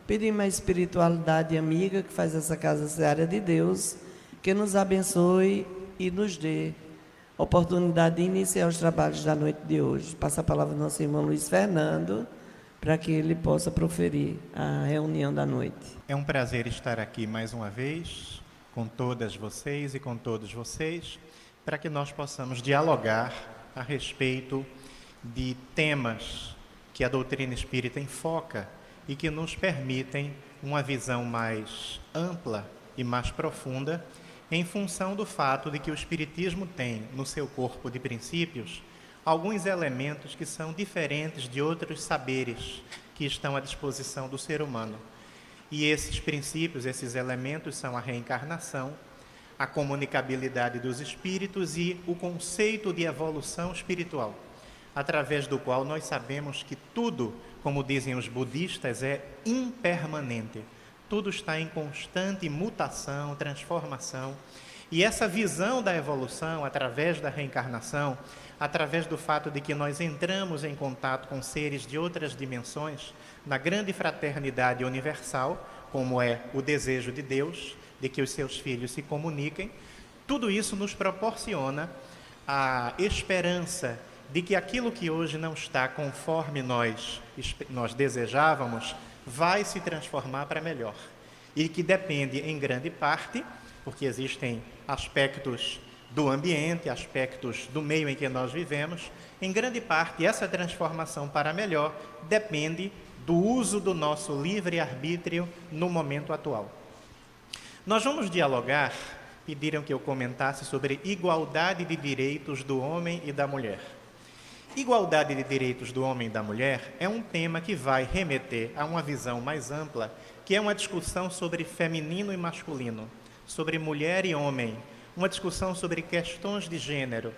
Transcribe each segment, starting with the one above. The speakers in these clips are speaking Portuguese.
Pedimos a espiritualidade amiga que faz essa casa ser área de Deus, que nos abençoe e nos dê oportunidade de iniciar os trabalhos da noite de hoje. Passa a palavra ao nosso irmão Luiz Fernando, para que ele possa proferir a reunião da noite. É um prazer estar aqui mais uma vez, com todas vocês e com todos vocês, para que nós possamos dialogar a respeito de temas que a doutrina espírita enfoca e que nos permitem uma visão mais ampla e mais profunda, em função do fato de que o Espiritismo tem no seu corpo de princípios alguns elementos que são diferentes de outros saberes que estão à disposição do ser humano. E esses princípios, esses elementos são a reencarnação, a comunicabilidade dos espíritos e o conceito de evolução espiritual, através do qual nós sabemos que tudo, como dizem os budistas, é impermanente. Tudo está em constante mutação, transformação. E essa visão da evolução, através da reencarnação, através do fato de que nós entramos em contato com seres de outras dimensões, na grande fraternidade universal, como é o desejo de Deus, de que os seus filhos se comuniquem, tudo isso nos proporciona a esperança de que aquilo que hoje não está conforme nós desejávamos, vai se transformar para melhor. E que depende em grande parte, porque existem aspectos do ambiente, aspectos do meio em que nós vivemos, em grande parte essa transformação para melhor depende do uso do nosso livre-arbítrio no momento atual. Nós vamos dialogar, pediram que eu comentasse sobre igualdade de direitos do homem e da mulher. Igualdade de direitos do homem e da mulher é um tema que vai remeter a uma visão mais ampla, que é uma discussão sobre feminino e masculino, sobre mulher e homem, uma discussão sobre questões de gênero.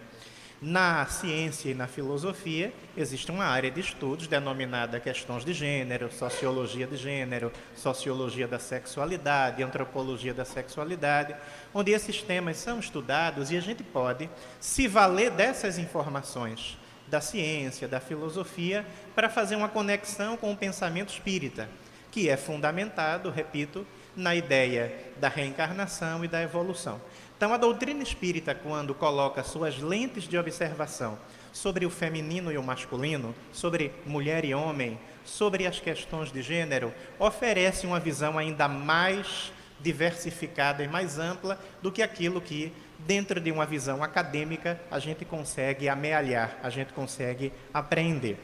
Na ciência e na filosofia, existe uma área de estudos denominada questões de gênero, sociologia de gênero, sociologia da sexualidade, antropologia da sexualidade, onde esses temas são estudados e a gente pode se valer dessas informações da ciência, da filosofia, para fazer uma conexão com o pensamento espírita, que é fundamentado, repito, na ideia da reencarnação e da evolução. Então, a doutrina espírita, quando coloca suas lentes de observação sobre o feminino e o masculino, sobre mulher e homem, sobre as questões de gênero, oferece uma visão ainda mais diversificada e mais ampla do que aquilo que, dentro de uma visão acadêmica, a gente consegue amealhar, a gente consegue apreender.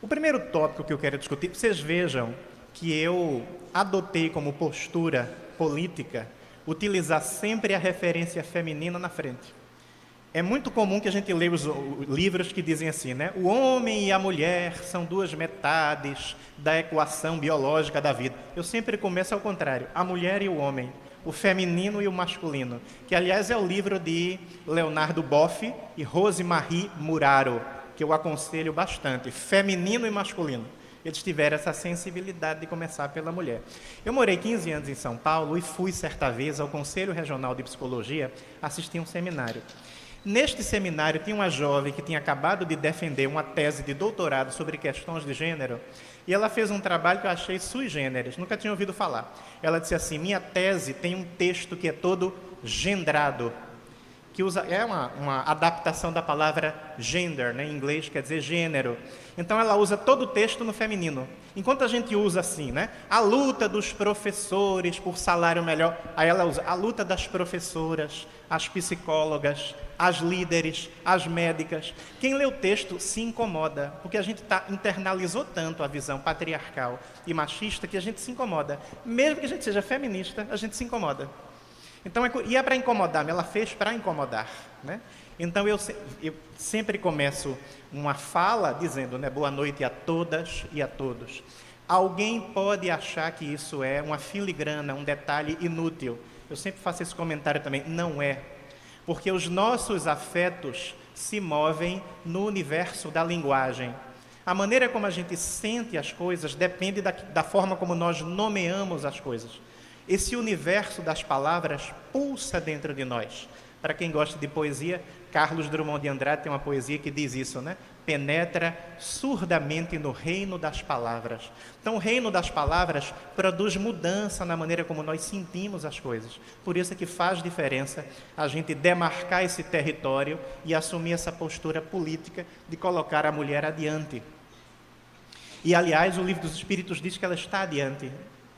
O primeiro tópico que eu quero discutir, vocês vejam que eu adotei como postura política utilizar sempre a referência feminina na frente. É muito comum que a gente leia os livros que dizem assim, né? O homem e a mulher são duas metades da equação biológica da vida. Eu sempre começo ao contrário, a mulher e o homem, o feminino e o masculino, que aliás é o livro de Leonardo Boff e Rosemarie Muraro, que eu aconselho bastante, feminino e masculino. Eles tiveram essa sensibilidade de começar pela mulher. Eu morei 15 anos em São Paulo e fui certa vez ao Conselho Regional de Psicologia assistir um seminário. Neste seminário tinha uma jovem que tinha acabado de defender uma tese de doutorado sobre questões de gênero e ela fez um trabalho que eu achei sui generis, nunca tinha ouvido falar. Ela disse assim, minha tese tem um texto que é todo gendrado, que é uma adaptação da palavra gender, né? Em inglês quer dizer gênero. Então ela usa todo o texto no feminino. Enquanto a gente usa assim, né? A luta dos professores por salário melhor, aí ela usa a luta das professoras, as psicólogas, as líderes, as médicas. Quem lê o texto se incomoda, porque a gente internalizou tanto a visão patriarcal e machista que a gente se incomoda. Mesmo que a gente seja feminista, a gente se incomoda. Então, e é para incomodar, ela fez para incomodar, né? Então, eu sempre começo uma fala dizendo, né, boa noite a todas e a todos. Alguém pode achar que isso é uma filigrana, um detalhe inútil. Eu sempre faço esse comentário também, não é. Porque os nossos afetos se movem no universo da linguagem. A maneira como a gente sente as coisas depende da forma como nós nomeamos as coisas. Esse universo das palavras pulsa dentro de nós. Para quem gosta de poesia, Carlos Drummond de Andrade tem uma poesia que diz isso, né? Penetra surdamente no reino das palavras. Então, o reino das palavras produz mudança na maneira como nós sentimos as coisas. Por isso é que faz diferença a gente demarcar esse território e assumir essa postura política de colocar a mulher adiante. E, aliás, o Livro dos Espíritos diz que ela está adiante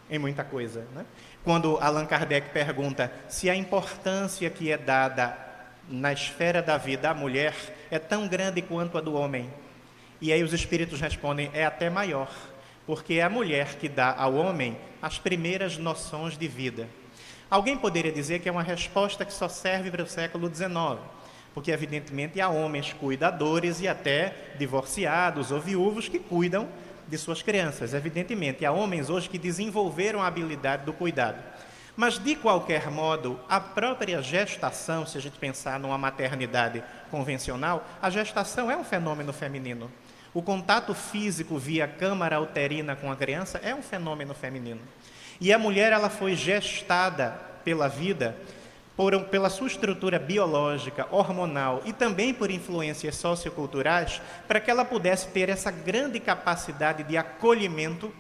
em muita coisa, né? Quando Allan Kardec pergunta se a importância que é dada na esfera da vida à mulher é tão grande quanto a do homem. E aí os espíritos respondem, é até maior, porque é a mulher que dá ao homem as primeiras noções de vida. Alguém poderia dizer que é uma resposta que só serve para o século XIX, porque evidentemente há homens cuidadores e até divorciados ou viúvos que cuidam de suas crianças. Evidentemente, há homens hoje que desenvolveram a habilidade do cuidado. Mas, de qualquer modo, a própria gestação, se a gente pensar numa maternidade convencional, a gestação é um fenômeno feminino. O contato físico via câmara uterina com a criança é um fenômeno feminino. E a mulher, ela foi gestada pela vida, pela sua estrutura biológica, hormonal e também por influências socioculturais, para que ela pudesse ter essa grande capacidade de acolhimento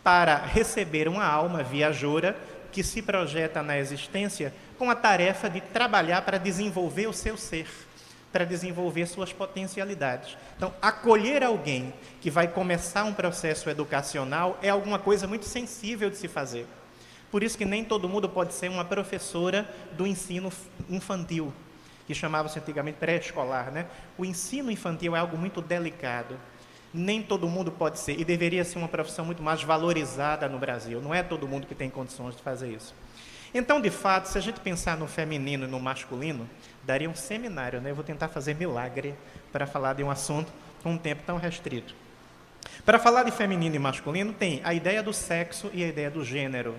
para receber uma alma viajora que se projeta na existência com a tarefa de trabalhar para desenvolver o seu ser, para desenvolver suas potencialidades. Então, acolher alguém que vai começar um processo educacional é alguma coisa muito sensível de se fazer. Por isso que nem todo mundo pode ser uma professora do ensino infantil, que chamava-se antigamente pré-escolar, né? O ensino infantil é algo muito delicado. Nem todo mundo pode ser, e deveria ser uma profissão muito mais valorizada no Brasil. Não é todo mundo que tem condições de fazer isso. Então, de fato, se a gente pensar no feminino e no masculino, daria um seminário, né? Eu vou tentar fazer milagre para falar de um assunto com um tempo tão restrito. Para falar de feminino e masculino, tem a ideia do sexo e a ideia do gênero,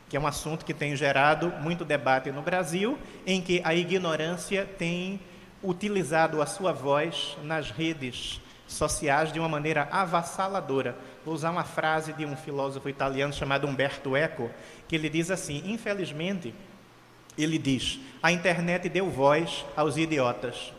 que é um assunto que tem gerado muito debate no Brasil, em que a ignorância tem utilizado a sua voz nas redes sociais de uma maneira avassaladora. Vou usar uma frase de um filósofo italiano chamado Umberto Eco, que ele diz assim, infelizmente, ele diz, a internet deu voz aos idiotas.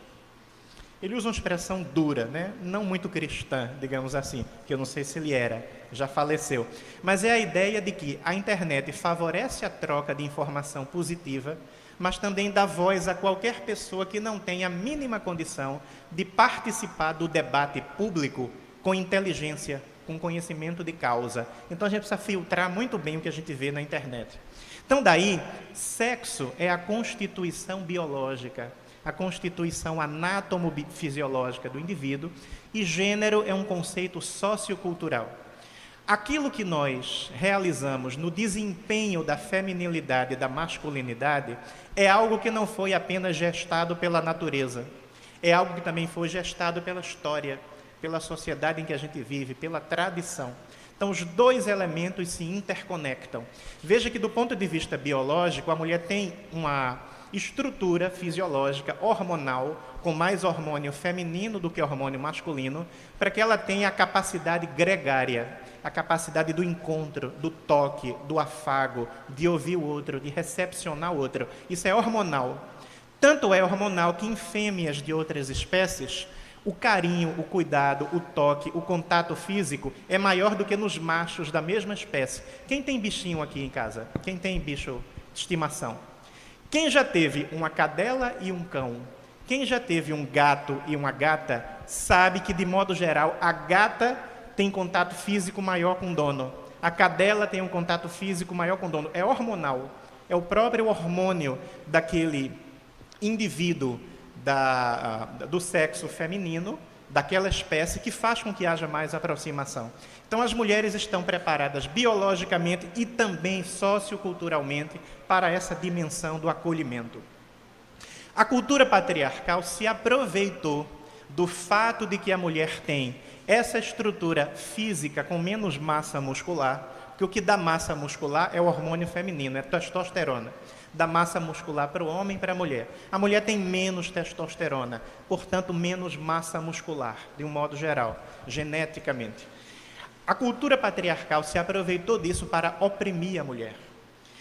Ele usa uma expressão dura, né? Não muito cristã, digamos assim, que eu não sei se ele era, já faleceu. Mas é a ideia de que a internet favorece a troca de informação positiva, mas também dá voz a qualquer pessoa que não tenha a mínima condição de participar do debate público com inteligência, com conhecimento de causa. Então, a gente precisa filtrar muito bem o que a gente vê na internet. Então, daí, sexo é a constituição biológica, a constituição anátomo-fisiológica do indivíduo, e gênero é um conceito sociocultural. Aquilo que nós realizamos no desempenho da feminilidade e da masculinidade é algo que não foi apenas gestado pela natureza, é algo que também foi gestado pela história, pela sociedade em que a gente vive, pela tradição. Então, os dois elementos se interconectam. Veja que, do ponto de vista biológico, a mulher tem uma estrutura fisiológica, hormonal, com mais hormônio feminino do que hormônio masculino, para que ela tenha a capacidade gregária, a capacidade do encontro, do toque, do afago, de ouvir o outro, de recepcionar o outro. Isso é hormonal. Tanto é hormonal que em fêmeas de outras espécies, o carinho, o cuidado, o toque, o contato físico é maior do que nos machos da mesma espécie. Quem tem bichinho aqui em casa? Quem tem bicho de estimação? Quem já teve uma cadela e um cão? Quem já teve um gato e uma gata sabe que, de modo geral, a gata tem contato físico maior com o dono. A cadela tem um contato físico maior com o dono. É hormonal. É o próprio hormônio daquele indivíduo do sexo feminino, daquela espécie, que faz com que haja mais aproximação. Então, as mulheres estão preparadas biologicamente e também socioculturalmente para essa dimensão do acolhimento. A cultura patriarcal se aproveitou do fato de que a mulher tem essa estrutura física com menos massa muscular, que o que dá massa muscular é o hormônio feminino, é a testosterona. Dá massa muscular para o homem e para a mulher. A mulher tem menos testosterona, portanto, menos massa muscular, de um modo geral, geneticamente. A cultura patriarcal se aproveitou disso para oprimir a mulher.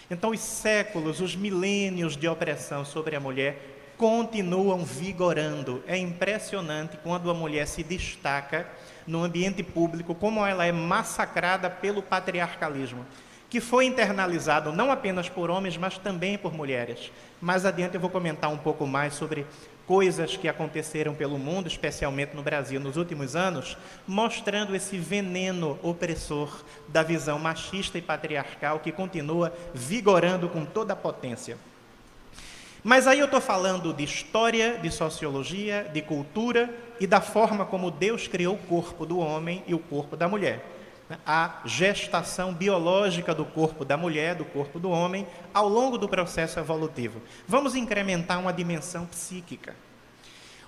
Então, os séculos, os milênios de opressão sobre a mulher continuam vigorando. É impressionante quando a mulher se destaca no ambiente público, como ela é massacrada pelo patriarcalismo, que foi internalizado não apenas por homens, mas também por mulheres. Mais adiante eu vou comentar um pouco mais sobre coisas que aconteceram pelo mundo, especialmente no Brasil, nos últimos anos, mostrando esse veneno opressor da visão machista e patriarcal que continua vigorando com toda a potência. Mas aí eu estou falando de história, de sociologia, de cultura e da forma como Deus criou o corpo do homem e o corpo da mulher. A gestação biológica do corpo da mulher, do corpo do homem, ao longo do processo evolutivo. Vamos incrementar uma dimensão psíquica.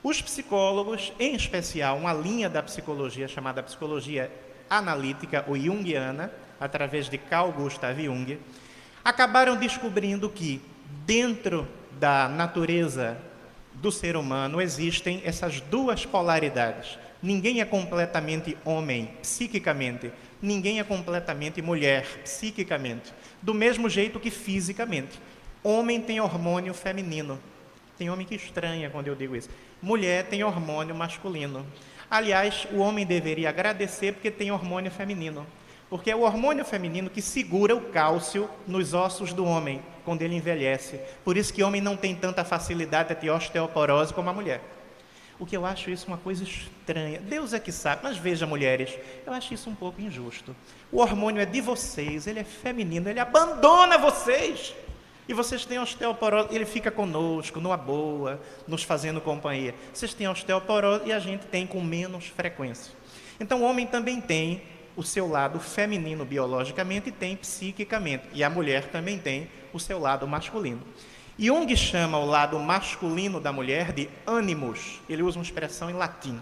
Os psicólogos, em especial uma linha da psicologia chamada psicologia analítica ou junguiana, através de Carl Gustav Jung, acabaram descobrindo que dentro da natureza do ser humano existem essas duas polaridades. Ninguém é completamente homem, psiquicamente. Ninguém é completamente mulher, psiquicamente. Do mesmo jeito que fisicamente. Homem tem hormônio feminino. Tem homem que estranha quando eu digo isso. Mulher tem hormônio masculino. Aliás, o homem deveria agradecer porque tem hormônio feminino. Porque é o hormônio feminino que segura o cálcio nos ossos do homem quando ele envelhece. Por isso que o homem não tem tanta facilidade de ter osteoporose como a mulher. O que eu acho isso uma coisa estranha. Deus é que sabe, mas veja, mulheres, eu acho isso um pouco injusto. O hormônio é de vocês, ele é feminino, ele abandona vocês. E vocês têm osteoporose, ele fica conosco, numa boa, nos fazendo companhia. Vocês têm osteoporose e a gente tem com menos frequência. Então o homem também tem o seu lado feminino biologicamente e tem psiquicamente. E a mulher também tem o seu lado masculino. Jung chama o lado masculino da mulher de animus, ele usa uma expressão em latim.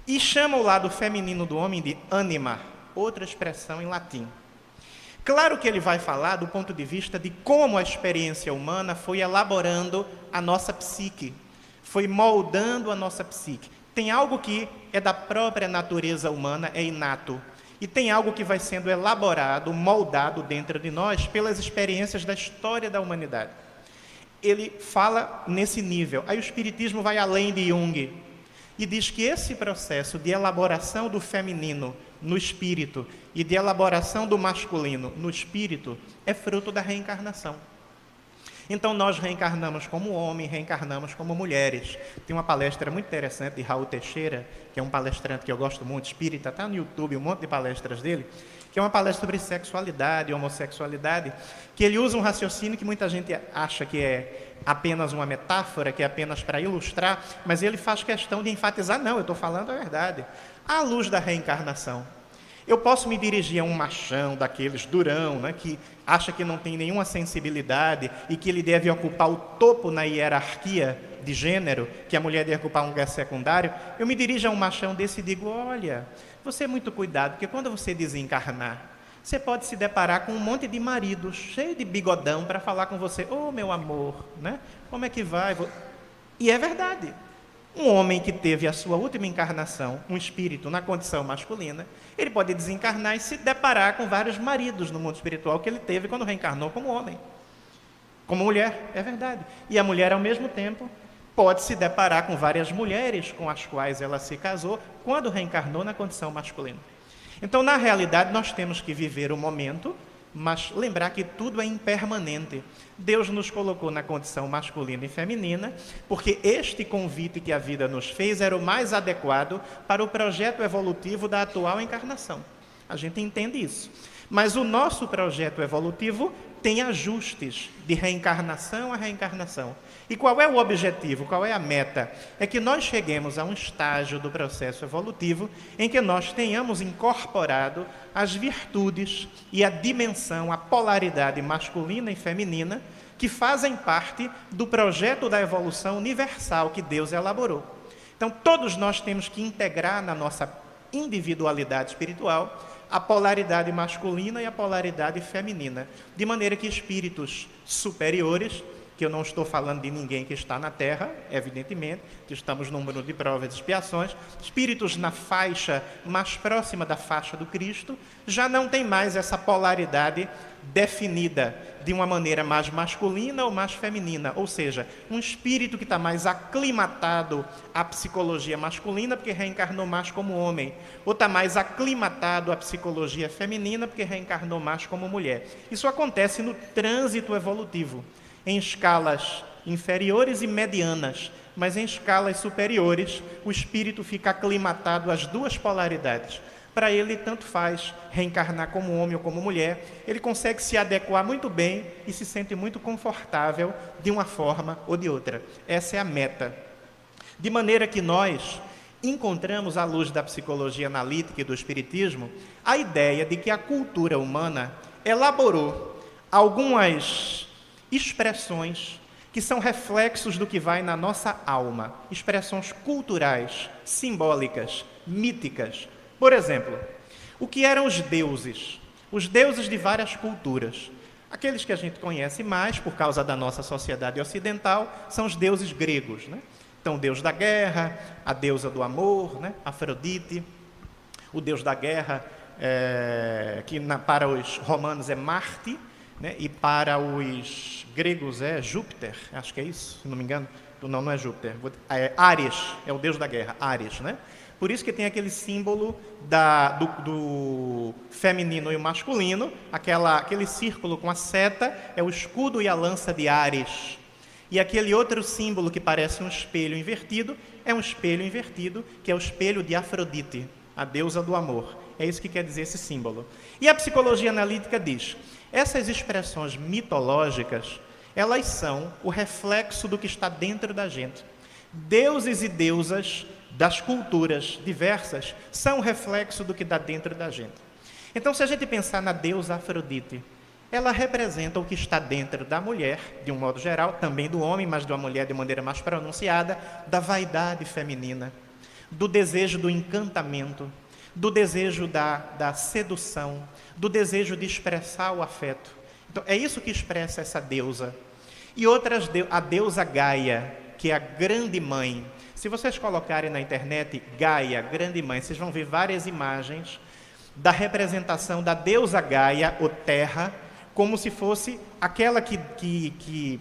E chama o lado feminino do homem de anima, outra expressão em latim. Claro que ele vai falar do ponto de vista de como a experiência humana foi elaborando a nossa psique, foi moldando a nossa psique. Tem algo que é da própria natureza humana, é inato. E tem algo que vai sendo elaborado, moldado dentro de nós pelas experiências da história da humanidade. Ele fala nesse nível. Aí o Espiritismo vai além de Jung e diz que esse processo de elaboração do feminino no espírito e de elaboração do masculino no espírito é fruto da reencarnação. Então nós reencarnamos como homem, reencarnamos como mulheres. Tem uma palestra muito interessante de Raul Teixeira, que é um palestrante que eu gosto muito, espírita, está no YouTube, um monte de palestras dele, que é uma palestra sobre sexualidade, homossexualidade, que ele usa um raciocínio que muita gente acha que é apenas uma metáfora, que é apenas para ilustrar, mas ele faz questão de enfatizar, não, eu estou falando a verdade. À luz da reencarnação, eu posso me dirigir a um machão daqueles durão, né, que acha que não tem nenhuma sensibilidade e que ele deve ocupar o topo na hierarquia de gênero, que a mulher deve ocupar um lugar secundário. Eu me dirijo a um machão desse e digo, olha, você é muito cuidado, porque quando você desencarnar, você pode se deparar com um monte de maridos, cheio de bigodão, para falar com você, ô meu amor, né? Como é que vai? E é verdade. Um homem que teve a sua última encarnação, um espírito na condição masculina, ele pode desencarnar e se deparar com vários maridos no mundo espiritual que ele teve quando reencarnou como homem. Como mulher, é verdade. E a mulher, ao mesmo tempo, pode se deparar com várias mulheres com as quais ela se casou quando reencarnou na condição masculina. Então, na realidade, nós temos que viver o momento, mas lembrar que tudo é impermanente. Deus nos colocou na condição masculina e feminina, porque este convite que a vida nos fez era o mais adequado para o projeto evolutivo da atual encarnação. A gente entende isso. Mas o nosso projeto evolutivo tem ajustes de reencarnação a reencarnação. E qual é o objetivo? Qual é a meta? É que nós cheguemos a um estágio do processo evolutivo em que nós tenhamos incorporado as virtudes e a dimensão, a polaridade masculina e feminina que fazem parte do projeto da evolução universal que Deus elaborou. Então, todos nós temos que integrar na nossa individualidade espiritual a polaridade masculina e a polaridade feminina, de maneira que espíritos superiores, que eu não estou falando de ninguém que está na Terra, evidentemente, que estamos no número de provas e expiações, espíritos na faixa mais próxima da faixa do Cristo, já não tem mais essa polaridade definida de uma maneira mais masculina ou mais feminina, ou seja, um espírito que está mais aclimatado à psicologia masculina porque reencarnou mais como homem, ou está mais aclimatado à psicologia feminina porque reencarnou mais como mulher. Isso acontece no trânsito evolutivo, em escalas inferiores e medianas, mas em escalas superiores o espírito fica aclimatado às duas polaridades. Para ele, tanto faz reencarnar como homem ou como mulher, ele consegue se adequar muito bem e se sente muito confortável de uma forma ou de outra. Essa é a meta. De maneira que nós encontramos, à luz da psicologia analítica e do espiritismo, a ideia de que a cultura humana elaborou algumas expressões que são reflexos do que vai na nossa alma, expressões culturais, simbólicas, míticas. Por exemplo, o que eram os deuses? Os deuses de várias culturas. Aqueles que a gente conhece mais, por causa da nossa sociedade ocidental, são os deuses gregos, né? Então, o deus da guerra, a deusa do amor, né? Afrodite, o deus da guerra, para os romanos é Marte, né? E para os gregos é Júpiter, acho que é isso, se não me engano. Não é Júpiter, Ares, é o deus da guerra, Ares, né? Por isso que tem aquele símbolo do feminino e o masculino, aquele círculo com a seta, é o escudo e a lança de Ares. E aquele outro símbolo que parece um espelho invertido, é um espelho invertido, que é o espelho de Afrodite, a deusa do amor. É isso que quer dizer esse símbolo. E a psicologia analítica diz, essas expressões mitológicas, elas são o reflexo do que está dentro da gente. Deuses e deusas das culturas diversas são reflexo do que dá dentro da gente. Então, se a gente pensar na deusa Afrodite, ela representa o que está dentro da mulher, de um modo geral, também do homem, mas da mulher de maneira mais pronunciada, da vaidade feminina, do desejo do encantamento, do desejo da sedução, do desejo de expressar o afeto. Então, é isso que expressa essa deusa. E outras, a deusa Gaia, que é a grande mãe. Se vocês colocarem na internet Gaia, grande mãe, vocês vão ver várias imagens da representação da deusa Gaia, ou Terra, como se fosse aquela que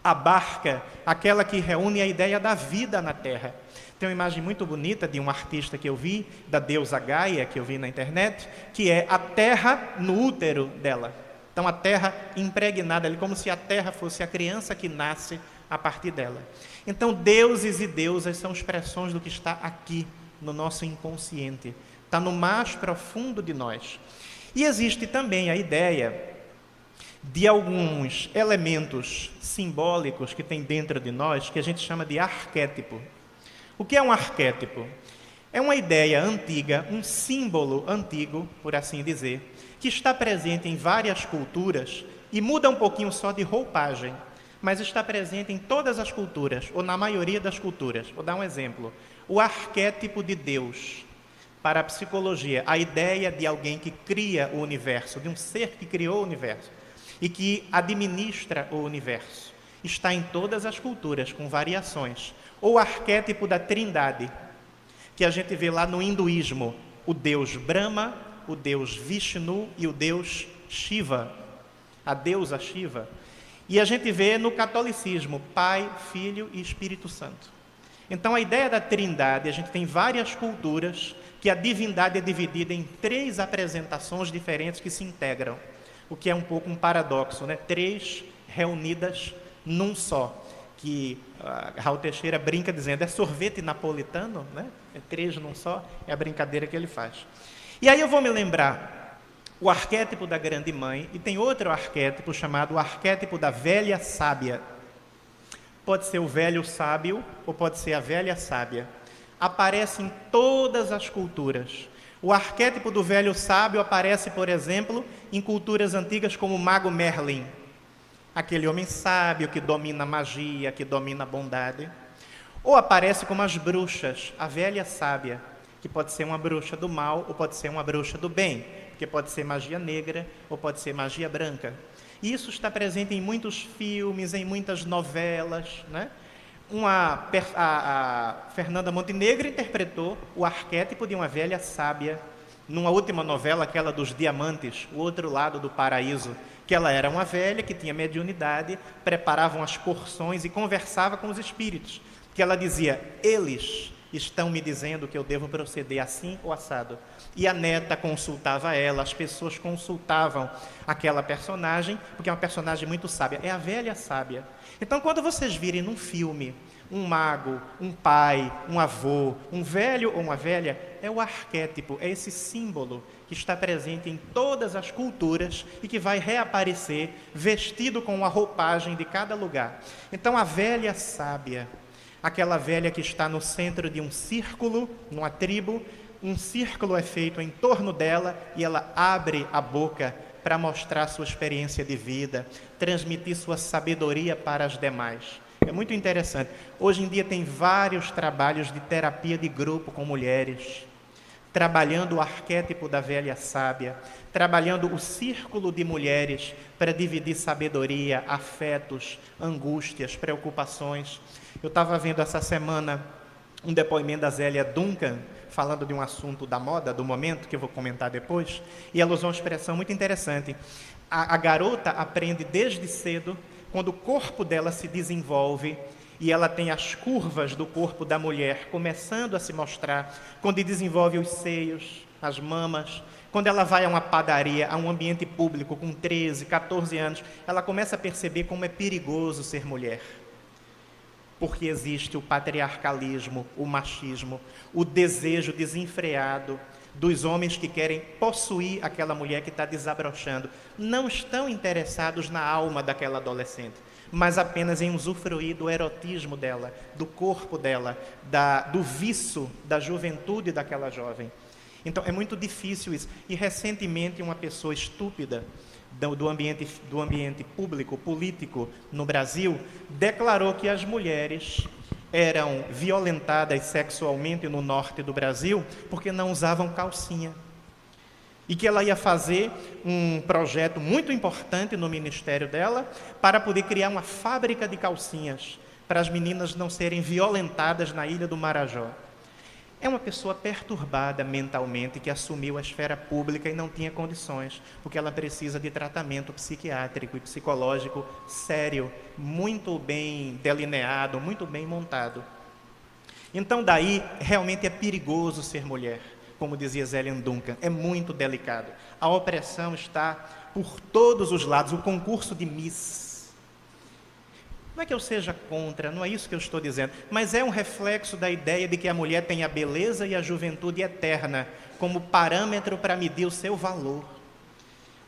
abarca, aquela que reúne a ideia da vida na Terra. Tem uma imagem muito bonita de um artista que eu vi, da deusa Gaia, que eu vi na internet, que é a Terra no útero dela. Então, a Terra impregnada, como se a Terra fosse a criança que nasce a partir dela. Então, deuses e deusas são expressões do que está aqui, no nosso inconsciente. Está no mais profundo de nós. E existe também a ideia de alguns elementos simbólicos que tem dentro de nós, que a gente chama de arquétipo. O que é um arquétipo? É uma ideia antiga, um símbolo antigo, por assim dizer, que está presente em várias culturas e muda um pouquinho só de roupagem, mas está presente em todas as culturas, ou na maioria das culturas. Vou dar um exemplo. O arquétipo de Deus. Para a psicologia, a ideia de alguém que cria o universo, de um ser que criou o universo e que administra o universo, está em todas as culturas, com variações. Ou o arquétipo da Trindade, que a gente vê lá no hinduísmo, o deus Brahma, o deus Vishnu e o deus Shiva, a deusa Shiva. E a gente vê no catolicismo, Pai, Filho e Espírito Santo. Então, a ideia da Trindade, a gente tem várias culturas que a divindade é dividida em 3 apresentações diferentes que se integram, o que é um pouco um paradoxo, né? 3 reunidas num só, que Raul Teixeira brinca dizendo, é sorvete napolitano, né? É 3 num só, é a brincadeira que ele faz. E aí eu vou me lembrar o arquétipo da grande mãe, e tem outro arquétipo chamado o arquétipo da velha sábia. Pode ser o velho sábio, ou pode ser a velha sábia. Aparece em todas as culturas. O arquétipo do velho sábio aparece, por exemplo, em culturas antigas como o mago Merlin, aquele homem sábio que domina a magia, que domina a bondade. Ou aparece como as bruxas, a velha sábia, que pode ser uma bruxa do mal ou pode ser uma bruxa do bem, porque pode ser magia negra ou pode ser magia branca. E isso está presente em muitos filmes, em muitas novelas, né? A Fernanda Montenegro interpretou o arquétipo de uma velha sábia numa última novela, aquela dos Diamantes, O Outro Lado do Paraíso, que ela era uma velha que tinha mediunidade, preparava umas porções e conversava com os espíritos, que ela dizia: eles estão me dizendo que eu devo proceder assim ou assado. E a neta consultava ela, as pessoas consultavam aquela personagem, porque é uma personagem muito sábia, é a velha sábia. Então, quando vocês virem num filme um mago, um pai, um avô, um velho ou uma velha, é o arquétipo, é esse símbolo que está presente em todas as culturas e que vai reaparecer vestido com a roupagem de cada lugar. Então, a velha sábia, aquela velha que está no centro de um círculo, numa tribo, um círculo é feito em torno dela e ela abre a boca para mostrar sua experiência de vida, transmitir sua sabedoria para as demais. É muito interessante. Hoje em dia tem vários trabalhos de terapia de grupo com mulheres, trabalhando o arquétipo da velha sábia, trabalhando o círculo de mulheres para dividir sabedoria, afetos, angústias, preocupações. Eu estava vendo essa semana um depoimento da Zélia Duncan, falando de um assunto da moda, do momento, que eu vou comentar depois, e ela usou uma expressão muito interessante. A garota aprende desde cedo, quando o corpo dela se desenvolve e ela tem as curvas do corpo da mulher começando a se mostrar, quando desenvolve os seios, as mamas, quando ela vai a uma padaria, a um ambiente público com 13, 14 anos, ela começa a perceber como é perigoso ser mulher. Porque existe o patriarcalismo, o machismo, o desejo desenfreado dos homens que querem possuir aquela mulher que está desabrochando. Não estão interessados na alma daquela adolescente, mas apenas em usufruir do erotismo dela, do corpo dela, do viço da juventude daquela jovem. Então, é muito difícil isso. E, recentemente, uma pessoa estúpida do ambiente público, político no Brasil, declarou que as mulheres eram violentadas sexualmente no norte do Brasil porque não usavam calcinha. E que ela ia fazer um projeto muito importante no ministério dela para poder criar uma fábrica de calcinhas para as meninas não serem violentadas na Ilha do Marajó. É uma pessoa perturbada mentalmente que assumiu a esfera pública e não tinha condições, porque ela precisa de tratamento psiquiátrico e psicológico sério, muito bem delineado, muito bem montado. Então, daí, realmente é perigoso ser mulher, como dizia Zélia Duncan, é muito delicado. A opressão está por todos os lados, o concurso de Miss. Não é que eu seja contra, não é isso que eu estou dizendo, mas é um reflexo da ideia de que a mulher tem a beleza e a juventude eterna como parâmetro para medir o seu valor.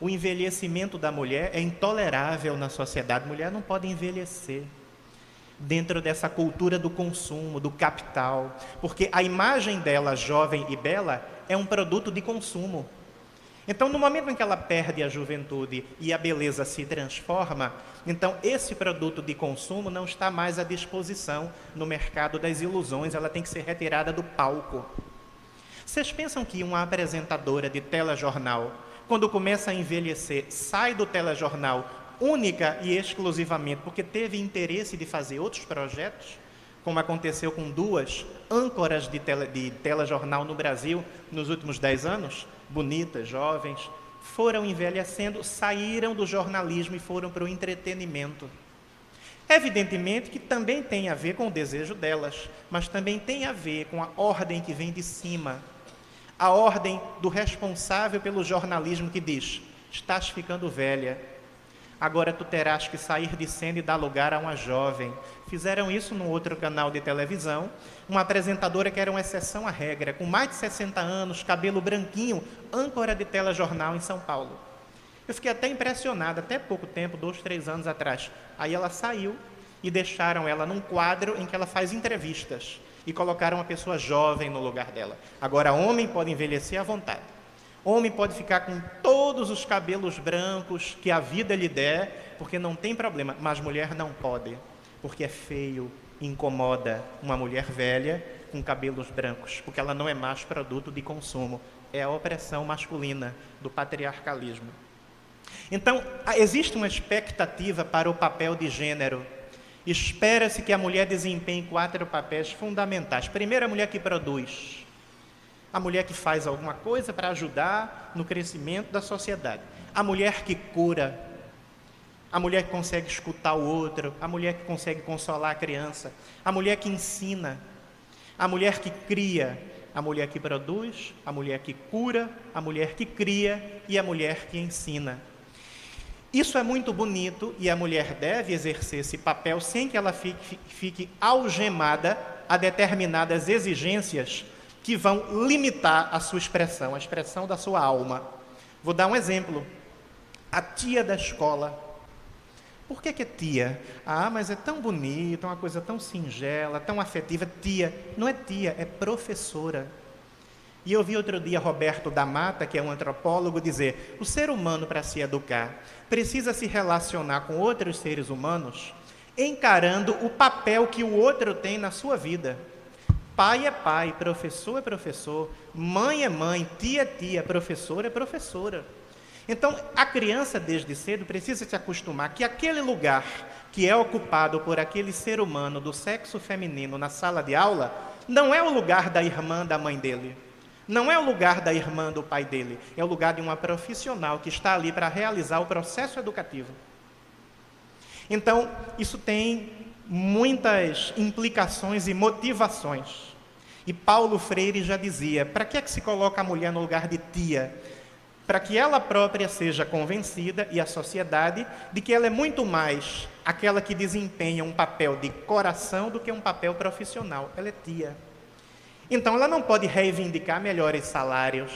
O envelhecimento da mulher é intolerável na sociedade. A mulher não pode envelhecer dentro dessa cultura do consumo, do capital, porque a imagem dela, jovem e bela, é um produto de consumo. Então, no momento em que ela perde a juventude e a beleza se transforma, então esse produto de consumo não está mais à disposição no mercado das ilusões, ela tem que ser retirada do palco. Vocês pensam que uma apresentadora de telejornal, quando começa a envelhecer, sai do telejornal única e exclusivamente porque teve interesse de fazer outros projetos, como aconteceu com 2 âncoras de telejornal no Brasil nos últimos 10 anos, bonitas, jovens, foram envelhecendo, saíram do jornalismo e foram para o entretenimento. Evidentemente que também tem a ver com o desejo delas, mas também tem a ver com a ordem que vem de cima, a ordem do responsável pelo jornalismo que diz: estás ficando velha, agora tu terás que sair de cena e dar lugar a uma jovem. Fizeram isso num outro canal de televisão, uma apresentadora que era uma exceção à regra, com mais de 60 anos, cabelo branquinho, âncora de telejornal em São Paulo. Eu fiquei até impressionado, até pouco tempo, 2, 3 anos atrás. Aí ela saiu e deixaram ela num quadro em que ela faz entrevistas e colocaram uma pessoa jovem no lugar dela. Agora, homem pode envelhecer à vontade. Homem pode ficar com todos os cabelos brancos que a vida lhe der, porque não tem problema, mas mulher não pode, porque é feio, incomoda uma mulher velha com cabelos brancos, porque ela não é mais produto de consumo, é a opressão masculina do patriarcalismo. Então, existe uma expectativa para o papel de gênero. Espera-se que a mulher desempenhe 4 papéis fundamentais. Primeiro, a mulher que produz. A mulher que faz alguma coisa para ajudar no crescimento da sociedade. A mulher que cura. A mulher que consegue escutar o outro. A mulher que consegue consolar a criança. A mulher que ensina. A mulher que cria. A mulher que produz. A mulher que cura. A mulher que cria. E a mulher que ensina. Isso é muito bonito e a mulher deve exercer esse papel sem que ela fique algemada a determinadas exigências que vão limitar a sua expressão, a expressão da sua alma. Vou dar um exemplo. A tia da escola. Por que é tia? Ah, mas é tão bonito, é uma coisa tão singela, tão afetiva. Tia. Não é tia, é professora. E eu vi outro dia Roberto da Mata, que é um antropólogo, dizer: o ser humano, para se educar, precisa se relacionar com outros seres humanos, encarando o papel que o outro tem na sua vida. Pai é pai, professor é professor, mãe é mãe, tia é tia, professor é professora. Então, a criança, desde cedo, precisa se acostumar que aquele lugar que é ocupado por aquele ser humano do sexo feminino na sala de aula, não é o lugar da irmã da mãe dele. Não é o lugar da irmã do pai dele, é o lugar de uma profissional que está ali para realizar o processo educativo. Então, isso tem muitas implicações e motivações. E Paulo Freire já dizia: para que é que se coloca a mulher no lugar de tia? Para que ela própria seja convencida, e a sociedade, de que ela é muito mais aquela que desempenha um papel de coração do que um papel profissional. Ela é tia. Então, ela não pode reivindicar melhores salários,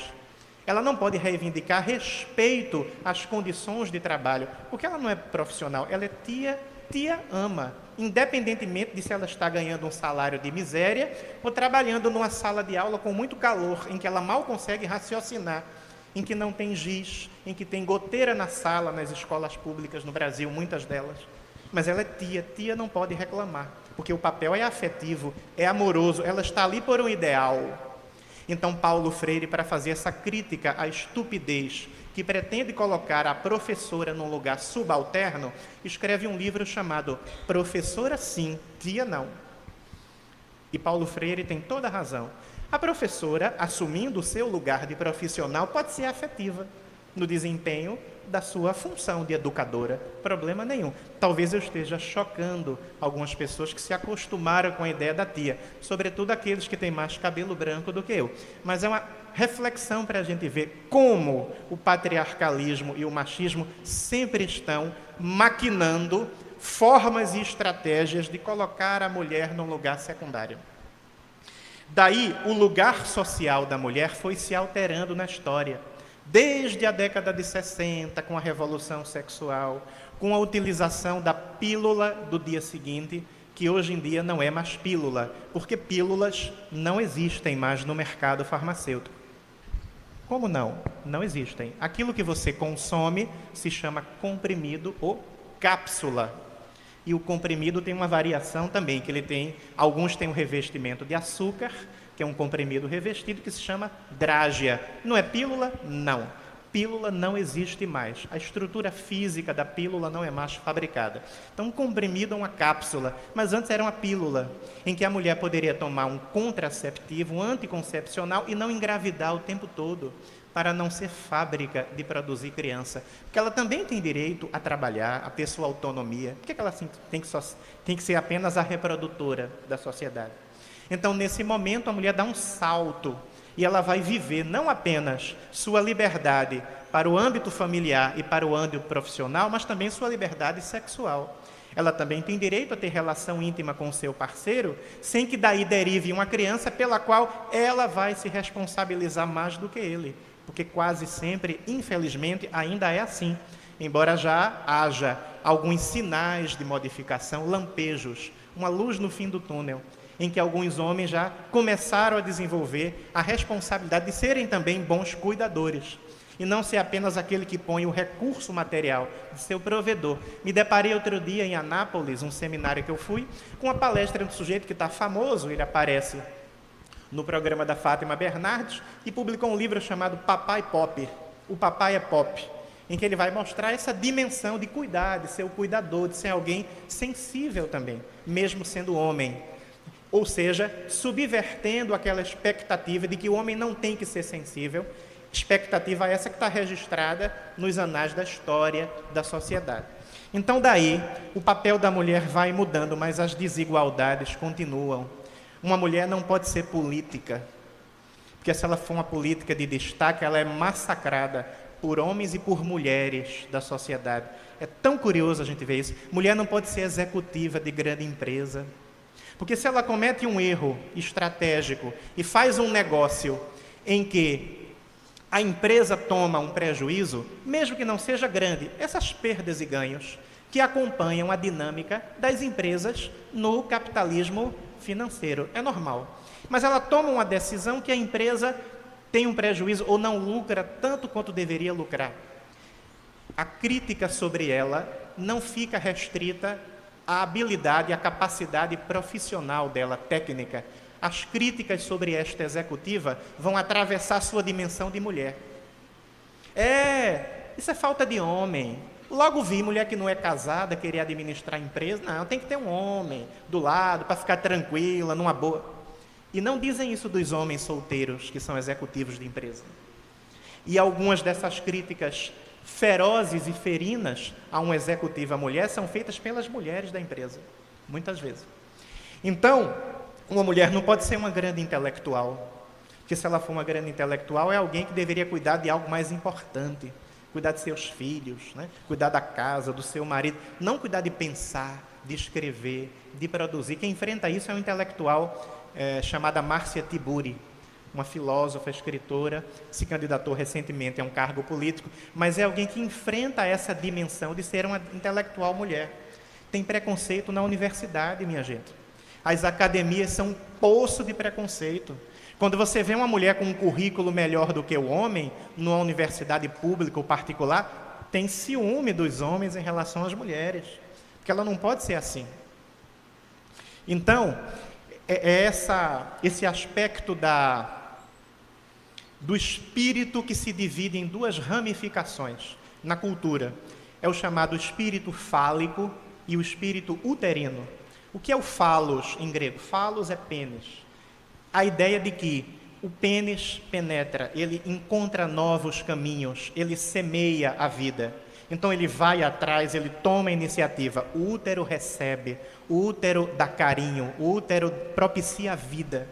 ela não pode reivindicar respeito às condições de trabalho, porque ela não é profissional, ela é tia, tia ama, independentemente de se ela está ganhando um salário de miséria ou trabalhando numa sala de aula com muito calor, em que ela mal consegue raciocinar, em que não tem giz, em que tem goteira na sala, nas escolas públicas no Brasil, muitas delas. Mas ela é tia, tia não pode reclamar, porque o papel é afetivo, é amoroso, ela está ali por um ideal. Então, Paulo Freire, para fazer essa crítica à estupidez que pretende colocar a professora num lugar subalterno, escreve um livro chamado Professora Sim, Tia Não. E Paulo Freire tem toda a razão. A professora, assumindo o seu lugar de profissional, pode ser afetiva no desempenho da sua função de educadora, problema nenhum. Talvez eu esteja chocando algumas pessoas que se acostumaram com a ideia da tia, sobretudo aqueles que têm mais cabelo branco do que eu. Mas é uma reflexão para a gente ver como o patriarcalismo e o machismo sempre estão maquinando formas e estratégias de colocar a mulher num lugar secundário. Daí, o lugar social da mulher foi se alterando na história. Desde a década de 60, com a revolução sexual, com a utilização da pílula do dia seguinte, que hoje em dia não é mais pílula, porque pílulas não existem mais no mercado farmacêutico. Como não? Não existem. Aquilo que você consome se chama comprimido ou cápsula. E o comprimido tem uma variação também, que ele tem, alguns têm um revestimento de açúcar, que é um comprimido revestido, que se chama drágia. Não é pílula? Não. Pílula não existe mais. A estrutura física da pílula não é mais fabricada. Então, um comprimido é uma cápsula, mas antes era uma pílula, em que a mulher poderia tomar um contraceptivo, um anticoncepcional e não engravidar o tempo todo, para não ser fábrica de produzir criança. Porque ela também tem direito a trabalhar, a ter sua autonomia. Por que ela tem que ser apenas a reprodutora da sociedade? Então, nesse momento, a mulher dá um salto e ela vai viver não apenas sua liberdade para o âmbito familiar e para o âmbito profissional, mas também sua liberdade sexual. Ela também tem direito a ter relação íntima com o seu parceiro, sem que daí derive uma criança pela qual ela vai se responsabilizar mais do que ele. Porque quase sempre, infelizmente, ainda é assim. Embora já haja alguns sinais de modificação, lampejos, uma luz no fim do túnel, em que alguns homens já começaram a desenvolver a responsabilidade de serem também bons cuidadores, e não ser apenas aquele que põe o recurso material de seu provedor. Me deparei outro dia em Anápolis, um seminário que eu fui, com uma palestra de um sujeito que está famoso, ele aparece no programa da Fátima Bernardes, e publicou um livro chamado Papai Pop, O Papai é Pop, em que ele vai mostrar essa dimensão de cuidar, de ser o cuidador, de ser alguém sensível também, mesmo sendo homem. Ou seja, subvertendo aquela expectativa de que o homem não tem que ser sensível, expectativa essa que está registrada nos anais da história da sociedade. Então, daí, o papel da mulher vai mudando, mas as desigualdades continuam. Uma mulher não pode ser política, porque se ela for uma política de destaque, ela é massacrada por homens e por mulheres da sociedade. É tão curioso a gente ver isso. Mulher não pode ser executiva de grande empresa, porque se ela comete um erro estratégico e faz um negócio em que a empresa toma um prejuízo, mesmo que não seja grande, essas perdas e ganhos que acompanham a dinâmica das empresas no capitalismo financeiro, é normal. Mas ela toma uma decisão que a empresa tem um prejuízo ou não lucra tanto quanto deveria lucrar. A crítica sobre ela não fica restrita à habilidade, à capacidade profissional dela, técnica. As críticas sobre esta executiva vão atravessar sua dimensão de mulher. Isso é falta de homem. Logo vi mulher que não é casada querer administrar a empresa. Não, tem que ter um homem do lado para ficar tranquila, numa boa. E não dizem isso dos homens solteiros que são executivos de empresa. E algumas dessas críticas ferozes e ferinas a uma executiva mulher são feitas pelas mulheres da empresa, muitas vezes. Então, uma mulher não pode ser uma grande intelectual, porque se ela for uma grande intelectual, é alguém que deveria cuidar de algo mais importante, cuidar de seus filhos, né? Cuidar da casa, do seu marido, não cuidar de pensar, de escrever, de produzir. Quem enfrenta isso é um intelectual chamada Márcia Tiburi, uma filósofa, escritora, se candidatou recentemente a um cargo político, mas é alguém que enfrenta essa dimensão de ser uma intelectual mulher. Tem preconceito na universidade, minha gente. As academias são um poço de preconceito. Quando você vê uma mulher com um currículo melhor do que o homem, numa universidade pública ou particular, tem ciúme dos homens em relação às mulheres, porque ela não pode ser assim. Então, esse aspecto do espírito que se divide em duas ramificações na cultura. É o chamado espírito fálico e o espírito uterino. O que é o falos em grego? Falos é pênis. A ideia de que o pênis penetra, ele encontra novos caminhos, ele semeia a vida. Então ele vai atrás, ele toma a iniciativa. O útero recebe, o útero dá carinho, o útero propicia a vida.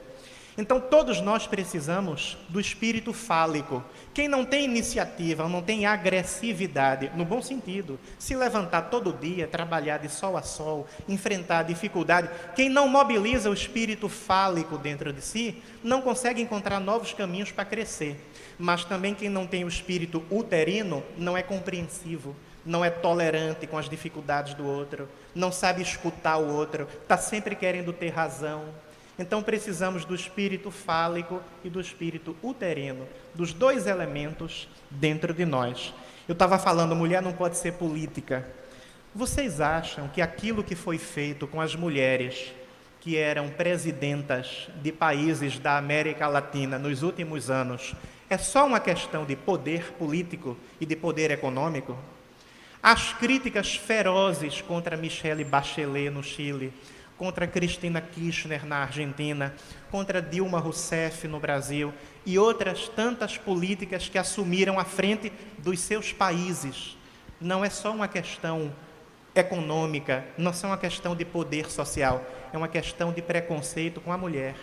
Então todos nós precisamos do espírito fálico. Quem não tem iniciativa, não tem agressividade, no bom sentido, se levantar todo dia, trabalhar de sol a sol, enfrentar a dificuldade, quem não mobiliza o espírito fálico dentro de si, não consegue encontrar novos caminhos para crescer. Mas também quem não tem o espírito uterino não é compreensivo, não é tolerante com as dificuldades do outro, não sabe escutar o outro, está sempre querendo ter razão. Então precisamos do espírito fálico e do espírito uterino, dos dois elementos dentro de nós. Eu estava falando, mulher não pode ser política. Vocês acham que aquilo que foi feito com as mulheres que eram presidentas de países da América Latina nos últimos anos é só uma questão de poder político e de poder econômico? As críticas ferozes contra Michelle Bachelet no Chile, contra Cristina Kirchner na Argentina, contra Dilma Rousseff no Brasil e outras tantas políticas que assumiram a frente dos seus países. Não é só uma questão econômica, não é só uma questão de poder social, é uma questão de preconceito com a mulher.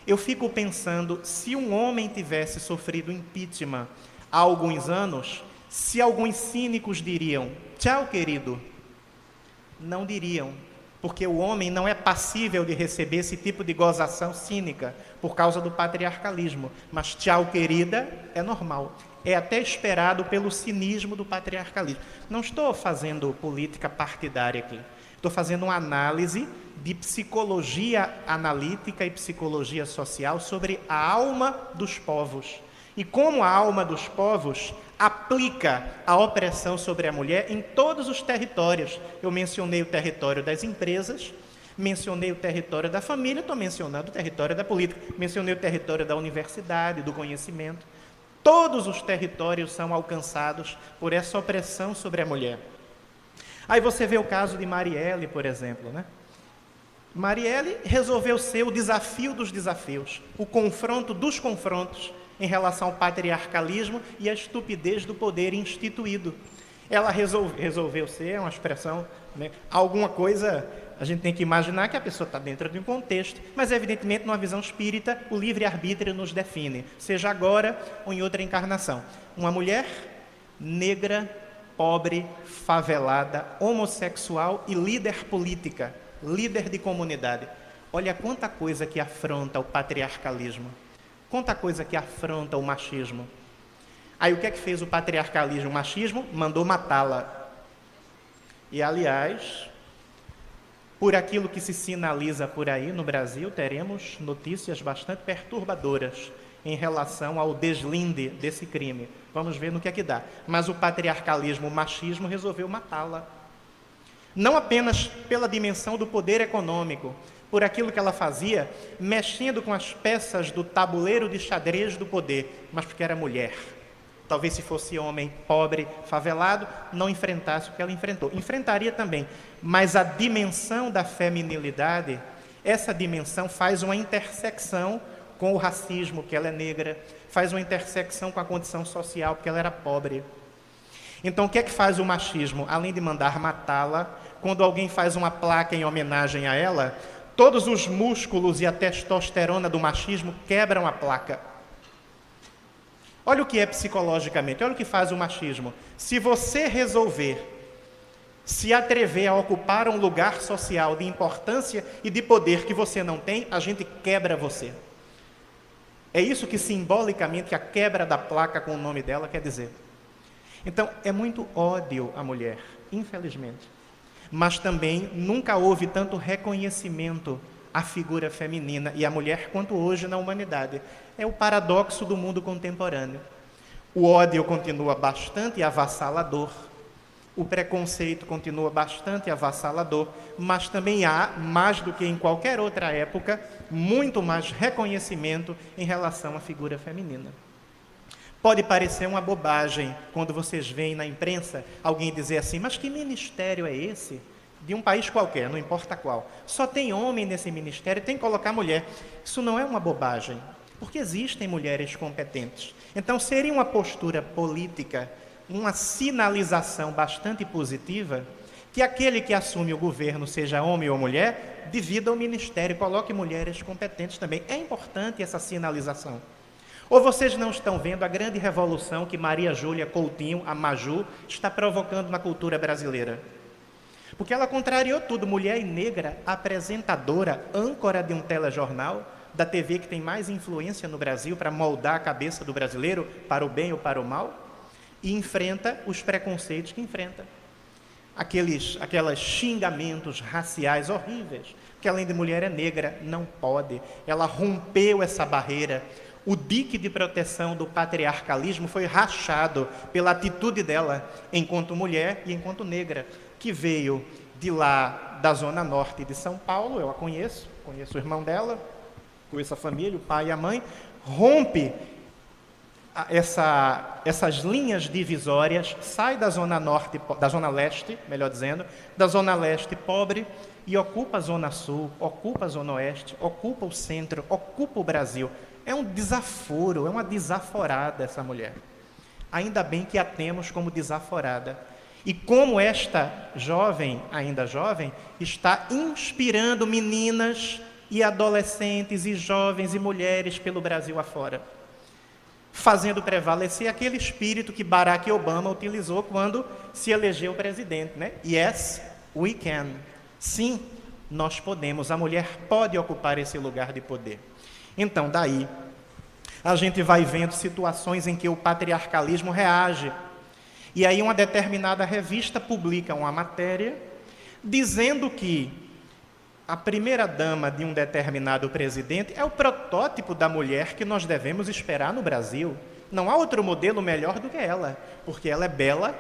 Eu fico pensando, se um homem tivesse sofrido impeachment há alguns anos, se alguns cínicos diriam, tchau, querido, não diriam. Porque o homem não é passível de receber esse tipo de gozação cínica por causa do patriarcalismo. Mas tchau, querida, é normal. É até esperado pelo cinismo do patriarcalismo. Não estou fazendo política partidária aqui. Estou fazendo uma análise de psicologia analítica e psicologia social sobre a alma dos povos. E como a alma dos povos aplica a opressão sobre a mulher em todos os territórios. Eu mencionei o território das empresas, mencionei o território da família, estou mencionando o território da política, mencionei o território da universidade, do conhecimento. Todos os territórios são alcançados por essa opressão sobre a mulher. Aí você vê o caso de Marielle, por exemplo, né? Marielle resolveu ser o desafio dos desafios, o confronto dos confrontos em relação ao patriarcalismo e à estupidez do poder instituído. Ela resolveu ser, é uma expressão, né, alguma coisa, a gente tem que imaginar que a pessoa está dentro de um contexto, mas evidentemente numa visão espírita, o livre-arbítrio nos define, seja agora ou em outra encarnação. Uma mulher negra, pobre, favelada, homossexual e líder política, líder de comunidade. Olha quanta coisa que afronta o patriarcalismo, quanta coisa que afronta o machismo. Aí o que é que fez o patriarcalismo, o machismo? Mandou matá-la. E aliás, por aquilo que se sinaliza por aí no Brasil, teremos notícias bastante perturbadoras em relação ao deslinde desse crime. Vamos ver no que é que dá. Mas o patriarcalismo, o machismo, resolveu matá-la. Não apenas pela dimensão do poder econômico, por aquilo que ela fazia, mexendo com as peças do tabuleiro de xadrez do poder, mas porque era mulher. Talvez se fosse homem pobre, favelado, não enfrentasse o que ela enfrentou. Enfrentaria também, mas a dimensão da feminilidade, essa dimensão faz uma intersecção com o racismo, que ela é negra, faz uma intersecção com a condição social, porque ela era pobre. Então, o que é que faz o machismo? Além de mandar matá-la, quando alguém faz uma placa em homenagem a ela, todos os músculos e a testosterona do machismo quebram a placa. Olha o que é psicologicamente, olha o que faz o machismo. Se você resolver se atrever a ocupar um lugar social de importância e de poder que você não tem, a gente quebra você. É isso que simbolicamente a quebra da placa com o nome dela quer dizer. Então, é muito ódio à mulher, infelizmente. Mas também nunca houve tanto reconhecimento à figura feminina e à mulher quanto hoje na humanidade. É o paradoxo do mundo contemporâneo. O ódio continua bastante avassalador, o preconceito continua bastante avassalador, mas também há, mais do que em qualquer outra época, muito mais reconhecimento em relação à figura feminina. Pode parecer uma bobagem quando vocês veem na imprensa alguém dizer assim, mas que ministério é esse? De um país qualquer, não importa qual. Só tem homem nesse ministério, tem que colocar mulher. Isso não é uma bobagem, porque existem mulheres competentes. Então, seria uma postura política, uma sinalização bastante positiva, que aquele que assume o governo, seja homem ou mulher, divida o ministério, coloque mulheres competentes também. É importante essa sinalização. Ou vocês não estão vendo a grande revolução que Maria Júlia Coutinho, a Maju, está provocando na cultura brasileira? Porque ela contrariou tudo, mulher e negra, apresentadora, âncora de um telejornal, da TV que tem mais influência no Brasil para moldar a cabeça do brasileiro para o bem ou para o mal, e enfrenta os preconceitos que enfrenta. Aqueles xingamentos raciais horríveis, que além de mulher é negra, não pode. Ela rompeu essa barreira. O dique de proteção do patriarcalismo foi rachado pela atitude dela, enquanto mulher e enquanto negra, que veio de lá, da zona norte de São Paulo, eu a conheço o irmão dela, conheço a família, o pai e a mãe, rompe essas linhas divisórias, sai da zona norte, da zona leste, melhor dizendo, da zona leste pobre, e ocupa a zona sul, ocupa a zona oeste, ocupa o centro, ocupa o Brasil. É um desaforo, é uma desaforada essa mulher. Ainda bem que a temos como desaforada. E como esta jovem, ainda jovem, está inspirando meninas e adolescentes e jovens e mulheres pelo Brasil afora, fazendo prevalecer aquele espírito que Barack Obama utilizou quando se elegeu presidente, né? Yes, we can. Sim, nós podemos. A mulher pode ocupar esse lugar de poder. Então, daí, a gente vai vendo situações em que o patriarcalismo reage. E aí uma determinada revista publica uma matéria dizendo que a primeira-dama de um determinado presidente é o protótipo da mulher que nós devemos esperar no Brasil. Não há outro modelo melhor do que ela, porque ela é bela,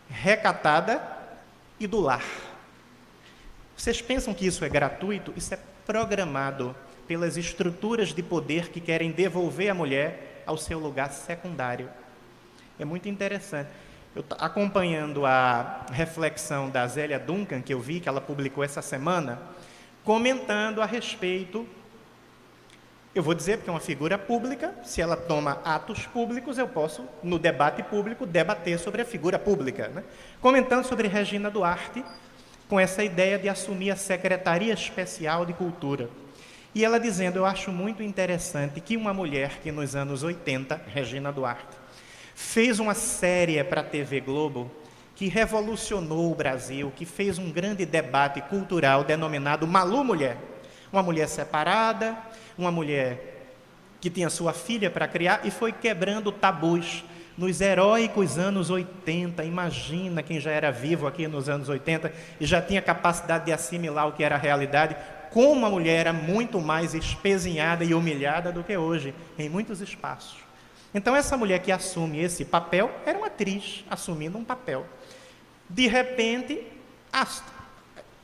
recatada e do lar. Vocês pensam que isso é gratuito? Isso é programado pelas estruturas de poder que querem devolver a mulher ao seu lugar secundário. É muito interessante. Eu acompanhando a reflexão da Zélia Duncan, que eu vi, que ela publicou essa semana, comentando a respeito. Eu vou dizer porque é uma figura pública, se ela toma atos públicos, eu posso, no debate público, debater sobre a figura pública, né? Comentando sobre Regina Duarte, com essa ideia de assumir a Secretaria Especial de Cultura. E ela dizendo, eu acho muito interessante que uma mulher que nos anos 80, Regina Duarte, fez uma série para a TV Globo que revolucionou o Brasil, que fez um grande debate cultural denominado Malu Mulher. Uma mulher separada, uma mulher que tinha sua filha para criar e foi quebrando tabus nos heróicos anos 80. Imagina quem já era vivo aqui nos anos 80 e já tinha capacidade de assimilar o que era a realidade, como a mulher era muito mais espezinhada e humilhada do que hoje, em muitos espaços. Então essa mulher que assume esse papel era uma atriz assumindo um papel. De repente,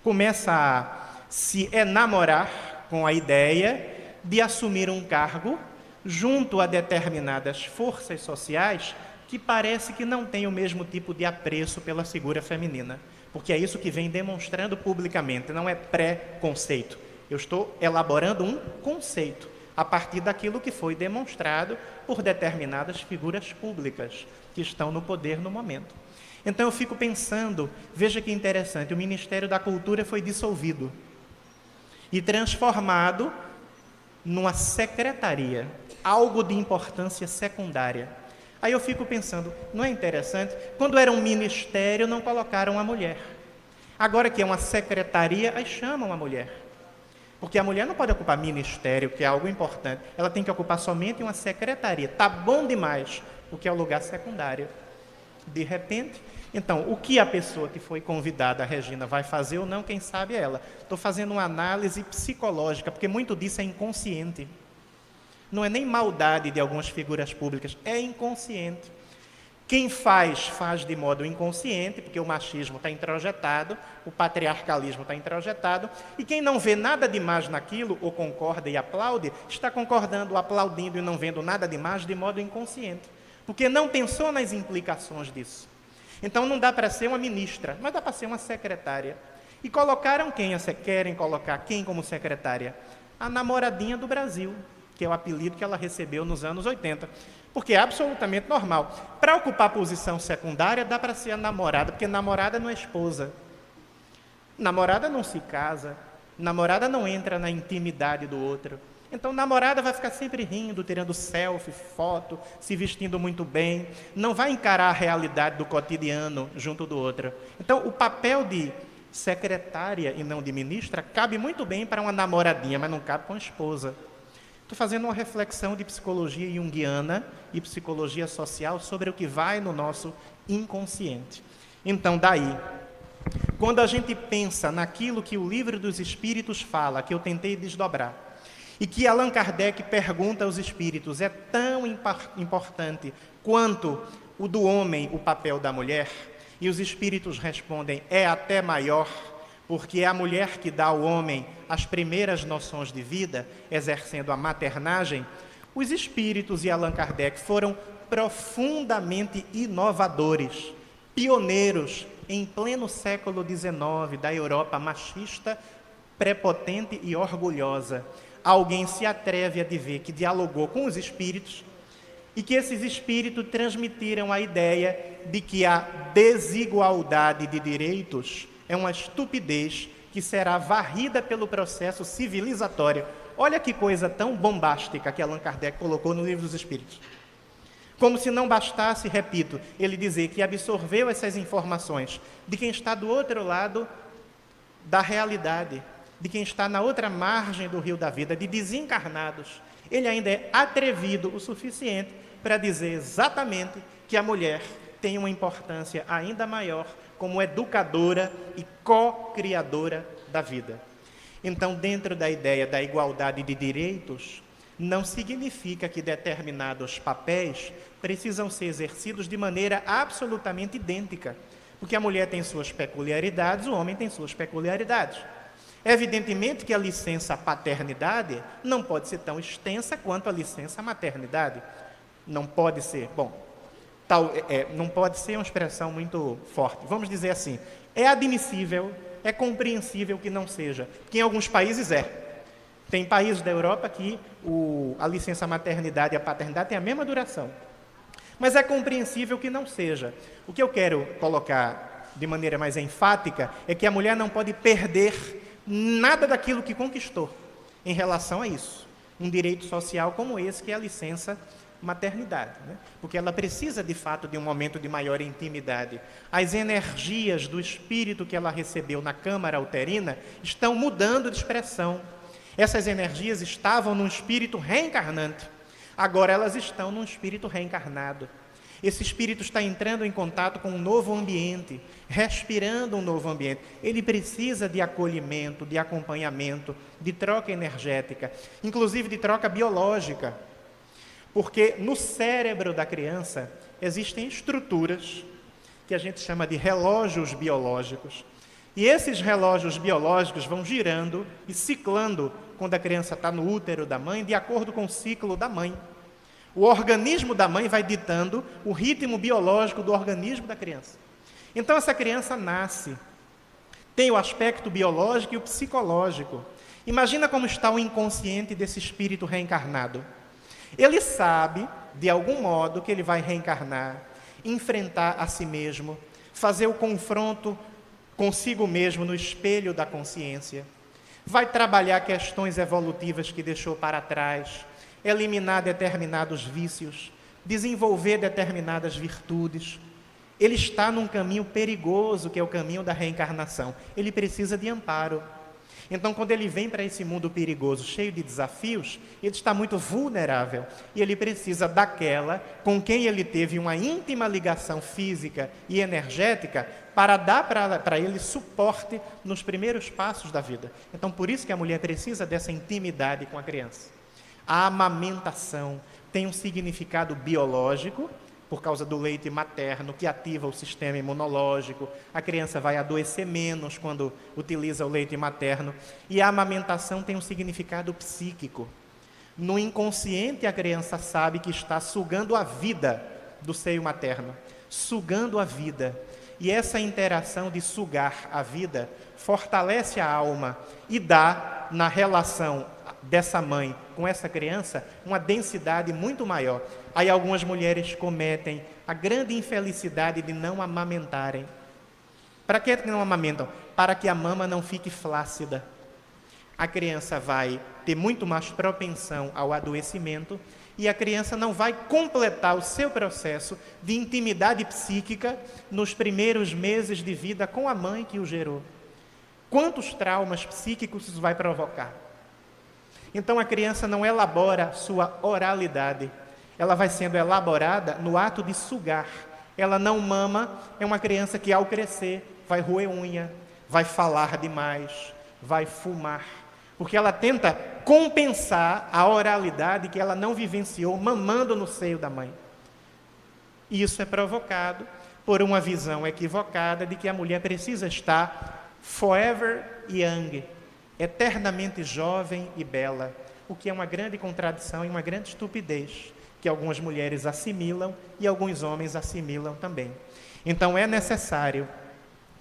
começa a se enamorar com a ideia de assumir um cargo junto a determinadas forças sociais que parece que não têm o mesmo tipo de apreço pela figura feminina, porque é isso que vem demonstrando publicamente, não é pré-conceito. Eu estou elaborando um conceito a partir daquilo que foi demonstrado por determinadas figuras públicas que estão no poder no momento. Então eu fico pensando, veja que interessante, o Ministério da Cultura foi dissolvido e transformado numa secretaria, algo de importância secundária. Aí eu fico pensando, não é interessante? Quando era um ministério, não colocaram a mulher. Agora que é uma secretaria, aí chamam a mulher. Porque a mulher não pode ocupar ministério, que é algo importante. Ela tem que ocupar somente uma secretaria. Está bom demais, porque é o lugar secundário. De repente, então, o que a pessoa que foi convidada, a Regina, vai fazer ou não, quem sabe é ela. Estou fazendo uma análise psicológica, porque muito disso é inconsciente. Não é nem maldade de algumas figuras públicas, é inconsciente. Quem faz de modo inconsciente, porque o machismo está introjetado, o patriarcalismo está introjetado, e quem não vê nada demais naquilo, ou concorda e aplaude, está concordando, aplaudindo e não vendo nada demais de modo inconsciente, porque não pensou nas implicações disso. Então não dá para ser uma ministra, mas dá para ser uma secretária. E colocaram quem? Querem colocar quem como secretária? A namoradinha do Brasil, que é o apelido que ela recebeu nos anos 80. Porque é absolutamente normal. Para ocupar posição secundária, dá para ser a namorada, porque namorada não é esposa. Namorada não se casa, namorada não entra na intimidade do outro. Então, namorada vai ficar sempre rindo, tirando selfie, foto, se vestindo muito bem, não vai encarar a realidade do cotidiano junto do outro. Então, o papel de secretária e não de ministra cabe muito bem para uma namoradinha, mas não cabe com a esposa. Estou fazendo uma reflexão de psicologia junguiana e psicologia social sobre o que vai no nosso inconsciente. Então, daí, quando a gente pensa naquilo que o Livro dos Espíritos fala, que eu tentei desdobrar, e que Allan Kardec pergunta aos espíritos, é tão importante quanto o do homem, o papel da mulher? E os espíritos respondem, é até maior, porque é a mulher que dá ao homem as primeiras noções de vida, exercendo a maternagem. Os espíritos e Allan Kardec foram profundamente inovadores, pioneiros em pleno século XIX, da Europa machista, prepotente e orgulhosa. Alguém se atreve a dizer que dialogou com os espíritos e que esses espíritos transmitiram a ideia de que a desigualdade de direitos é uma estupidez que será varrida pelo processo civilizatório. Olha que coisa tão bombástica que Allan Kardec colocou no Livro dos Espíritos. Como se não bastasse, repito, ele dizer que absorveu essas informações de quem está do outro lado da realidade, de quem está na outra margem do rio da vida, de desencarnados. Ele ainda é atrevido o suficiente para dizer exatamente que a mulher tem uma importância ainda maior como educadora e co-criadora da vida. Então, dentro da ideia da igualdade de direitos, não significa que determinados papéis precisam ser exercidos de maneira absolutamente idêntica, porque a mulher tem suas peculiaridades, o homem tem suas peculiaridades. Evidentemente que a licença paternidade não pode ser tão extensa quanto a licença maternidade. Não pode ser, não pode ser uma expressão muito forte. Vamos dizer assim, é admissível é compreensível que não seja, que em alguns países é. Tem países da Europa que a licença maternidade e a paternidade têm a mesma duração. Mas é compreensível que não seja. O que eu quero colocar de maneira mais enfática é que a mulher não pode perder nada daquilo que conquistou em relação a isso. Um direito social como esse, que é a licença maternidade, né? Porque ela precisa, de fato, de um momento de maior intimidade. As energias do espírito que ela recebeu na câmara uterina estão mudando de expressão. Essas energias estavam num espírito reencarnante. Agora elas estão num espírito reencarnado. Esse espírito está entrando em contato com um novo ambiente, respirando um novo ambiente. Ele precisa de acolhimento, de acompanhamento, de troca energética, inclusive de troca biológica. Porque no cérebro da criança existem estruturas que a gente chama de relógios biológicos. E esses relógios biológicos vão girando e ciclando quando a criança está no útero da mãe, de acordo com o ciclo da mãe. O organismo da mãe vai ditando o ritmo biológico do organismo da criança. Então essa criança nasce, tem o aspecto biológico e o psicológico. Imagina como está o inconsciente desse espírito reencarnado. Ele sabe, de algum modo, que ele vai reencarnar, enfrentar a si mesmo, fazer o confronto consigo mesmo no espelho da consciência, vai trabalhar questões evolutivas que deixou para trás, eliminar determinados vícios, desenvolver determinadas virtudes. Ele está num caminho perigoso, que é o caminho da reencarnação. Ele precisa de amparo. Então, quando ele vem para esse mundo perigoso, cheio de desafios, ele está muito vulnerável. E ele precisa daquela com quem ele teve uma íntima ligação física e energética para dar para ele suporte nos primeiros passos da vida. Então, por isso que a mulher precisa dessa intimidade com a criança. A amamentação tem um significado biológico, por causa do leite materno, que ativa o sistema imunológico. A criança vai adoecer menos quando utiliza o leite materno. E a amamentação tem um significado psíquico. No inconsciente, a criança sabe que está sugando a vida do seio materno, sugando a vida. E essa interação de sugar a vida fortalece a alma e dá, na relação dessa mãe com essa criança, uma densidade muito maior. Aí algumas mulheres cometem a grande infelicidade de não amamentarem. Para que não amamentam? Para que a mama não fique flácida. A criança vai ter muito mais propensão ao adoecimento e a criança não vai completar o seu processo de intimidade psíquica nos primeiros meses de vida com a mãe que o gerou. Quantos traumas psíquicos isso vai provocar? Então a criança não elabora sua oralidade, ela vai sendo elaborada no ato de sugar. Ela não mama, é uma criança que ao crescer vai roer unha, vai falar demais, vai fumar, porque ela tenta compensar a oralidade que ela não vivenciou mamando no seio da mãe. E isso é provocado por uma visão equivocada de que a mulher precisa estar forever young, eternamente jovem e bela, o que é uma grande contradição e uma grande estupidez, que algumas mulheres assimilam e alguns homens assimilam também. Então é necessário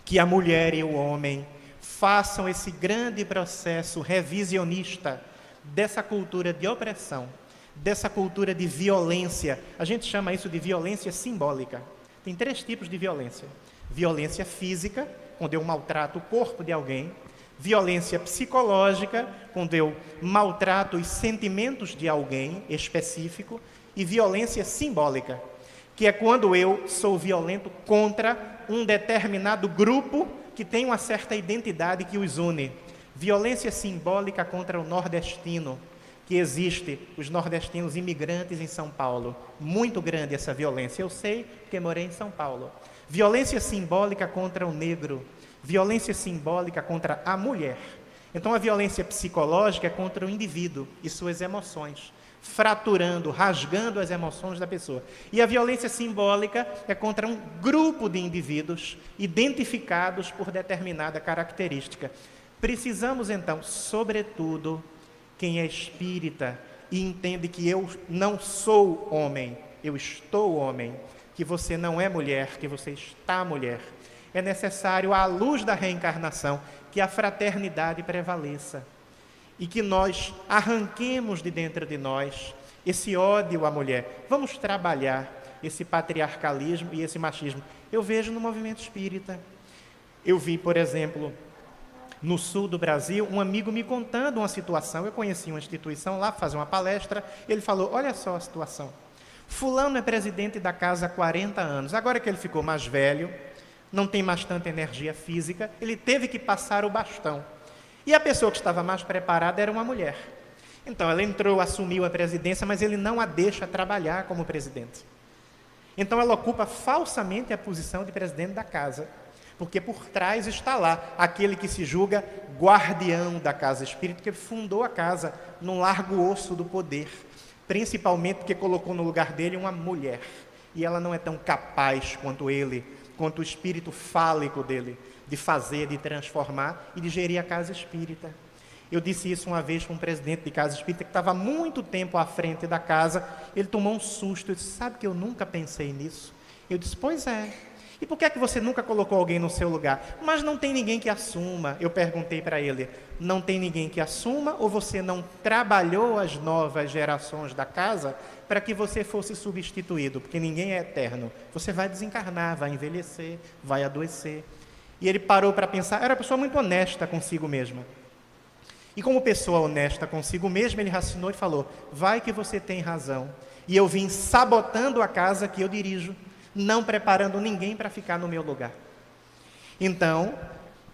que a mulher e o homem façam esse grande processo revisionista dessa cultura de opressão, dessa cultura de violência. A gente chama isso de violência simbólica. Tem 3 tipos de violência. Violência física, quando eu maltrato o corpo de alguém. Violência psicológica, quando eu maltrato os sentimentos de alguém específico. E violência simbólica, que é quando eu sou violento contra um determinado grupo que tem uma certa identidade que os une. Violência simbólica contra o nordestino, que existe, os nordestinos imigrantes em São Paulo. Muito grande essa violência, eu sei porque morei em São Paulo. Violência simbólica contra o negro. Violência simbólica contra a mulher. Então a violência psicológica é contra o indivíduo e suas emoções, fraturando, rasgando as emoções da pessoa. E a violência simbólica é contra um grupo de indivíduos identificados por determinada característica. Precisamos então, sobretudo, quem é espírita e entende que eu não sou homem, eu estou homem, que você não é mulher, que você está mulher. É necessário, à luz da reencarnação, que a fraternidade prevaleça e que nós arranquemos de dentro de nós esse ódio à mulher. Vamos trabalhar esse patriarcalismo e esse machismo. Eu vejo no movimento espírita. Eu vi, por exemplo, no sul do Brasil, um amigo me contando uma situação. Eu conheci uma instituição lá, fazer uma palestra. Ele falou, olha só a situação. Fulano é presidente da casa há 40 anos. Agora que ele ficou mais velho, não tem mais tanta energia física, ele teve que passar o bastão. E a pessoa que estava mais preparada era uma mulher. Então, ela entrou, assumiu a presidência, mas ele não a deixa trabalhar como presidente. Então, ela ocupa falsamente a posição de presidente da casa, porque por trás está lá aquele que se julga guardião da casa espírita, que fundou a casa num largo osso do poder, principalmente porque colocou no lugar dele uma mulher. E ela não é tão capaz quanto ele, quanto o espírito fálico dele, de fazer, de transformar e de gerir a casa espírita. Eu disse isso uma vez para um presidente de casa espírita que estava há muito tempo à frente da casa. Ele tomou um susto. Eu disse, sabe que eu nunca pensei nisso? Eu disse, pois é. E por que é que você nunca colocou alguém no seu lugar? Mas não tem ninguém que assuma. Eu perguntei para ele, não tem ninguém que assuma ou você não trabalhou as novas gerações da casa para que você fosse substituído? Porque ninguém é eterno. Você vai desencarnar, vai envelhecer, vai adoecer. E ele parou para pensar, era uma pessoa muito honesta consigo mesma. E como pessoa honesta consigo mesma, ele raciocinou e falou, vai que você tem razão. E eu vim sabotando a casa que eu dirijo, não preparando ninguém para ficar no meu lugar. Então,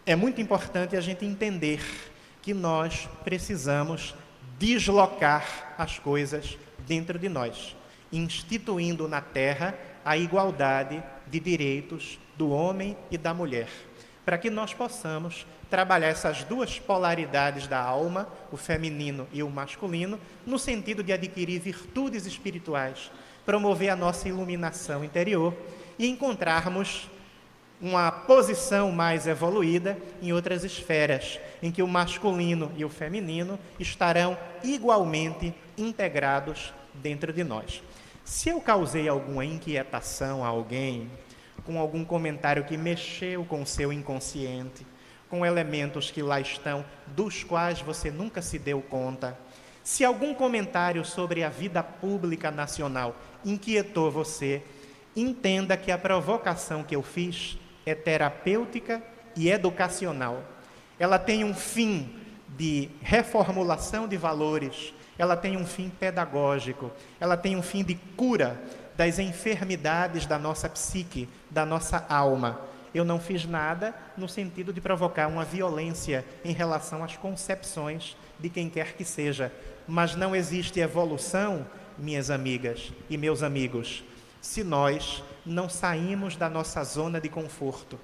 é muito importante a gente entender que nós precisamos deslocar as coisas dentro de nós, instituindo na Terra a igualdade de direitos do homem e da mulher, para que nós possamos trabalhar essas duas polaridades da alma, o feminino e o masculino, no sentido de adquirir virtudes espirituais, promover a nossa iluminação interior e encontrarmos uma posição mais evoluída em outras esferas, em que o masculino e o feminino estarão igualmente integrados dentro de nós. Se eu causei alguma inquietação a alguém, com algum comentário que mexeu com o seu inconsciente, com elementos que lá estão, dos quais você nunca se deu conta, se algum comentário sobre a vida pública nacional inquietou você, entenda que a provocação que eu fiz é terapêutica e educacional. Ela tem um fim de reformulação de valores, ela tem um fim pedagógico, ela tem um fim de cura das enfermidades da nossa psique, da nossa alma. Eu não fiz nada no sentido de provocar uma violência em relação às concepções de quem quer que seja. Mas não existe evolução, minhas amigas e meus amigos, se nós não saímos da nossa zona de conforto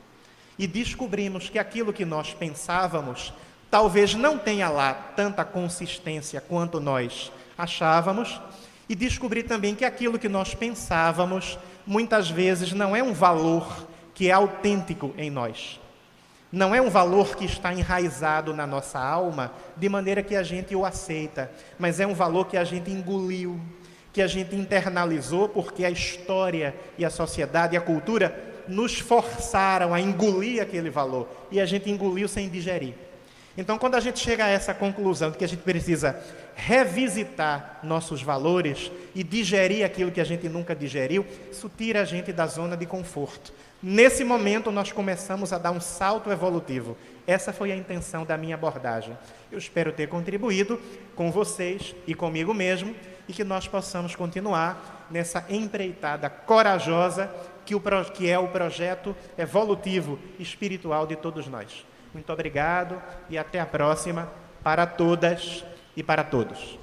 e descobrimos que aquilo que nós pensávamos talvez não tenha lá tanta consistência quanto nós achávamos, e descobrir também que aquilo que nós pensávamos muitas vezes não é um valor que é autêntico em nós. Não é um valor que está enraizado na nossa alma, de maneira que a gente o aceita, mas é um valor que a gente engoliu, que a gente internalizou, porque a história e a sociedade e a cultura nos forçaram a engolir aquele valor, e a gente engoliu sem digerir. Então, quando a gente chega a essa conclusão de que a gente precisa revisitar nossos valores e digerir aquilo que a gente nunca digeriu, isso tira a gente da zona de conforto. Nesse momento, nós começamos a dar um salto evolutivo. Essa foi a intenção da minha abordagem. Eu espero ter contribuído com vocês e comigo mesmo, e que nós possamos continuar nessa empreitada corajosa que é o projeto evolutivo espiritual de todos nós. Muito obrigado e até a próxima para todas e para todos.